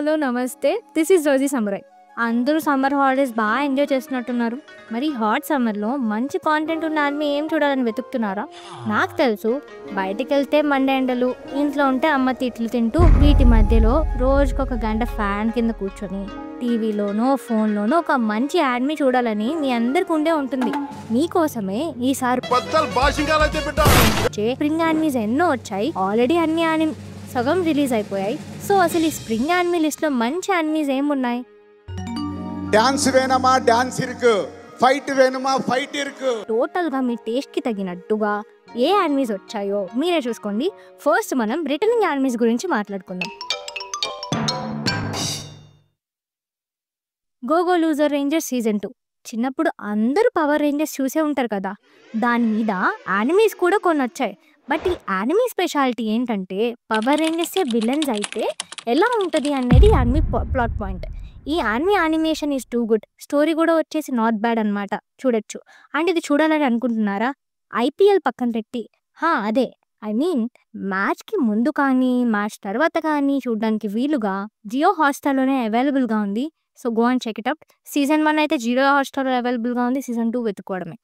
Hello నమస్తే, this is Rosie samurai. అందరూ summer holidays బాగా ఎంజాయ్ చేస్తున్నట్టున్నారు. మరి హాట్ సమ్మర్లో మంచి కాంటెంట్ ఉన్న యానిమే ఏం చూడాలని వెతుకుతున్నారా? నాకు తెలుసు, బయటికి వెళ్తే మండే ఎండలు, ఇంట్లో ఉంటే అమ్మ తిట్లు తింటూ వీటి మధ్యలో రోజుకొక గంట ఫ్యాన్ కింద కూర్చొని టీవీలోనో ఫోన్లోనో ఒక మంచి యానిమే చూడాలని మీ అందరికి ఉండే ఉంటుంది. మీకోసమే ఈసారి స్ప్రింగ్ యానిమీస్ ఎన్నో వచ్చాయి. ఆల్రెడీ అన్ని యానిమే సగం రిలీజ్ అయిపోయాయి. సో అసలు ఈ స్ప్రింగ్ యానిమే లిస్ట్ లో మంచి యానిమీస్ ఏమున్నాయి? డాన్స్ వేనమా డాన్స్ ఇరుకు, ఫైట్ వేనమా ఫైట్ ఇరుకు. టోటల్ గా మీ టేస్ట్ కి తగినట్టుగా ఏ యానిమీస్ వచ్చాయో మీరే చూసుకోండి. ఫస్ట్ మనం రిటర్నింగ్ యానిమీస్ గురించి మాట్లాడుకుందాం. గోగో లూజర్ రేంజర్స్ సీజన్ 2. చిన్నప్పుడు అందరూ పవర్ రేంజర్స్ చూసే ఉంటారు కదా, దాని మీద యానిమీస్ కూడా కొన్ని వచ్చాయి. బట్ ఈ యానిమీ స్పెషాలిటీ ఏంటంటే పవర్ రేంజర్సే విలన్స్ అయితే ఎలా ఉంటుంది అనేది యానిమీ ప్లాట్ పాయింట్. ఈ anime animation is too good, story కూడా వచ్చేసి నాట్ బ్యాడ్ అనమాట, చూడొచ్చు. అండ్ ఇది చూడాలని అనుకుంటున్నారా? ఐపీఎల్ పక్కన పెట్టి అదే మ్యాచ్కి ముందు కానీ మ్యాచ్ తర్వాత కానీ చూడడానికి వీలుగా జియో హాట్స్టార్లోనే అవైలబుల్గా ఉంది. So go and check it out. Season 1 అయితే జియో హాట్స్టార్లో అవైలబుల్గా ఉంది, సీజన్ 2 వెతుక్కోవడమే.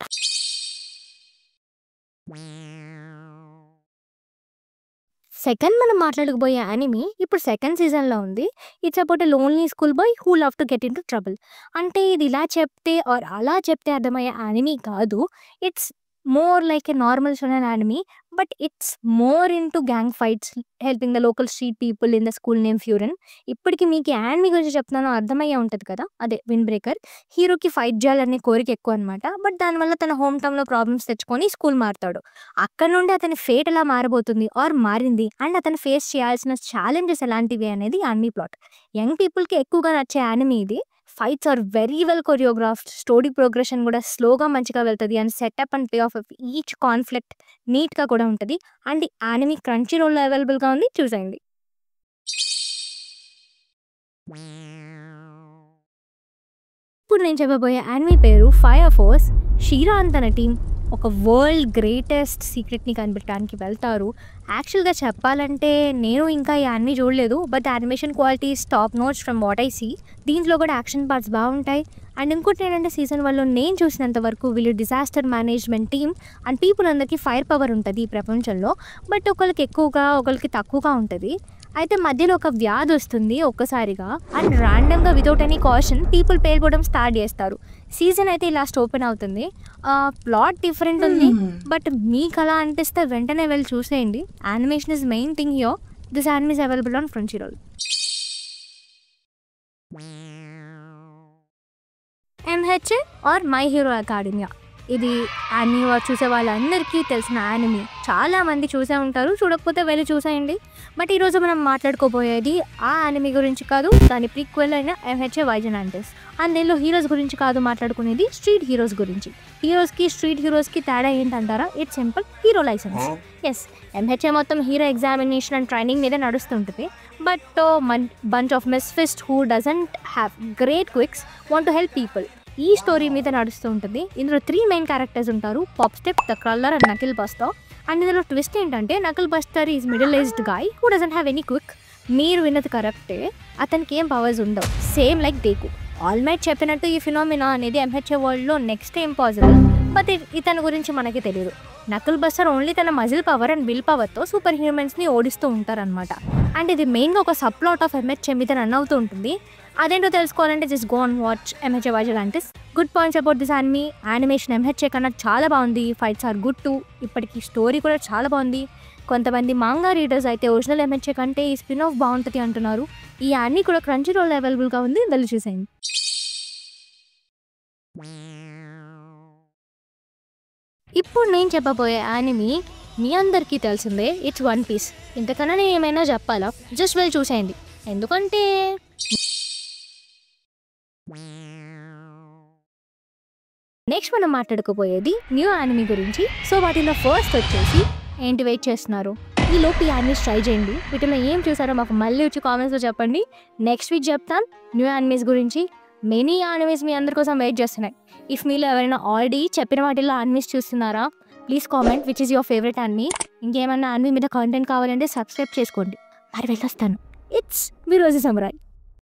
సెకండ్ మనం మాట్లాడకపోయే యానిమీ ఇప్పుడు సెకండ్ సీజన్లో ఉంది. It's about a lonely school bye who love to get in to trouble. అంటే ఇది ఇలా చెప్తే ఆర్ అలా చెప్తే అర్థమయ్యే యానిమీ కాదు. It's more like a normal shonen anime, but it's more in to gang fights, helping the local street people in the school name Furan. ఇప్పటికి మీకు యానిమీ గురించి చెప్తున్నానో అర్థమయ్యే ఉంటుంది కదా, అదే విండ్ బ్రేకర్. హీరోకి ఫైట్ చేయాలనే కోరిక ఎక్కువ అనమాట. బట్ దానివల్ల తన హోమ్ టౌన్లో ప్రాబ్లమ్స్ తెచ్చుకొని స్కూల్ మారుతాడు. అక్కడ నుండి అతని ఫేట్ ఎలా మారబోతుంది ఆర్ మారింది అండ్ అతను ఫేస్ చేయాల్సిన ఛాలెంజెస్ ఎలాంటివి అనేది యానిమీ ప్లాట్. యంగ్ పీపుల్కి ఎక్కువగా నచ్చే యానిమీ ఇది. Fights are very well choreographed, story progression కూడా స్లోగా మంచిగా వెళ్తుంది and setup and play of each conflict నీట్గా కూడా ఉంటుంది. అండ్ ఈ యానిమీ క్రంచీ రోల్లో అవైలబుల్గా ఉంది, చూసేయండి. ఇప్పుడు నేను చెప్పబోయే యానిమీ పేరు ఫైర్ ఫోర్స్. షీరా అండ్ తన టీం ఒక వరల్డ్ గ్రేటెస్ట్ సీక్రెట్ని కనిపెట్టడానికి వెళ్తారు. యాక్చువల్గా చెప్పాలంటే నేను ఇంకా ఈ యానిమీ చూడలేదు, but animation quality top notes from what I see. దీంట్లో కూడా యాక్షన్ పార్ట్స్ బాగుంటాయి. అండ్ ఇంకోటి ఏంటంటే సీజన్ 1లో నేను చూసినంత వరకు వీళ్ళు disaster management team and people అందరికీ ఫైర్ పవర్ ఉంటుంది ఈ ప్రపంచంలో. బట్ ఒకరికి ఎక్కువగా ఒకరికి తక్కువగా ఉంటుంది. అయితే మధ్యలో ఒక వ్యాధి వస్తుంది ఒక్కసారిగా అండ్ ర్యాండమ్గా వితౌట్ ఎనీ కాషన్ పీపుల్ పేలిపోవడం స్టార్ట్ చేస్తారు. సీజన్ అయితే లాస్ట్ ఓపెన్ అవుతుంది. ప్లాట్ డిఫరెంట్ ఉంది, బట్ మీకు అలా అనిపిస్తే వెంటనే వెళ్ళి చూసేయండి. Animation is main thing here. This anime is available on Crunchyroll. MHA or My Hero Academia. ఇది యానిమీ చూసే వాళ్ళందరికీ తెలిసిన యానిమీ. చాలామంది చూసే ఉంటారు, చూడకపోతే వెళ్ళి చూసేయండి. బట్ ఈరోజు మనం మాట్లాడుకోబోయేది ఆ యానిమీ గురించి కాదు, దాని ప్రీక్వెల్ అయిన MHA వైజనాంటిస్. అండ్ దీనిలో హీరోస్ గురించి కాదు మాట్లాడుకునేది, స్ట్రీట్ హీరోస్ గురించి. హీరోస్కి స్ట్రీట్ హీరోస్కి తేడా ఏంటంటారా? It's simple, hero license. Yes, MHA మొత్తం హీరో ఎగ్జామినేషన్ అండ్ ట్రైనింగ్ మీద నడుస్తుంటుంది. But bunch of misfits who doesn't have great quirks want to help people, ఈ స్టోరీ మీద నడుస్తూ ఉంటుంది. ఇందులో 3 మెయిన్ క్యారెక్టర్స్ ఉంటారు, Pop Step, the Crawler and Knuckle Buster. And ఇందులో ట్విస్ట్ ఏంటంటే Knuckle Buster is middle aged guy who doesn't have any క్విక్. మీరు విన్నది కరెక్టే, అతనికి ఏం పవర్స్ ఉండవు, సేమ్ లైక్ డేకు. ఆల్మైట్ చెప్పినట్టు ఈ ఫినామినా అనేది MHA వరల్డ్లో నెక్స్ట్ ఇంపాసిబుల్. బట్ ఇతని గురించి మనకి తెలియదు. నకిల్ బస్టర్ ఓన్లీ తన మజిల్ పవర్ అండ్ విల్ పవర్తో సూపర్ హ్యూమన్స్ని ఓడిస్తూ ఉంటారనమాట. అండ్ ఇది మెయిన్గా ఒక సబ్ ప్లాట్ ఆఫ్ MHA మీద రన్ అవుతూ ఉంటుంది. అదేంటో తెలుసుకోవాలంటే just go and watch MHA Vigilantes. Good points about this anime. Animation MHA కన్నా చాలా బాగుంది, ఫైట్స్ ఆర్ గుడ్ టు, ఇప్పటికీ స్టోరీ కూడా చాలా బాగుంది. కొంతమంది మాంగా రీడర్స్ అయితే ఒరిజినల్ MHA కంటే ఈ స్పిన్ ఆఫ్ బాగుంటుంది అంటున్నారు. ఈ యానిమీ కూడా క్రంచీరోల్ అవైలబుల్గా ఉంది, వెళ్ళి చూసేయండి. ఇప్పుడు నేను చెప్పబోయే యానిమీ మీ అందరికీ తెలిసిందే, ఇట్స్ వన్ పీస్. ఇంతకన్నా నేను ఏమైనా చెప్పాలా? జస్ట్ వెళ్ళి చూసేయండి. ఎందుకంటే నెక్స్ట్ మనం మాట్లాడుకోబోయేది న్యూ యానిమీ గురించి. సో వాటిలో ఫస్ట్ వచ్చేసి ఏంటి, వెయిట్ చేస్తున్నారు? ఈ లోపు ఈ యానిమీస్ ట్రై చేయండి. వీటిలో ఏం చూసారో మాకు మళ్ళీ వచ్చి కామెంట్స్లో చెప్పండి. నెక్స్ట్ వీక్ చెప్తాను న్యూ యానిమీస్ గురించి. మెనీ యానిమీస్ మీ అందరి కోసం వెయిట్ చేస్తున్నాయి. ఇఫ్ మీలో ఎవరైనా ఆల్రెడీ చెప్పిన వాటిల్లో యానిమీస్ చూస్తున్నారా, please comment which is your favourite anime. ఇంకేమన్నా యానిమీ మీద కాంటెంట్ కావాలంటే సబ్స్క్రైబ్ చేసుకోండి. మరి వెళ్ళొస్తాను. It's me Rosie samurai.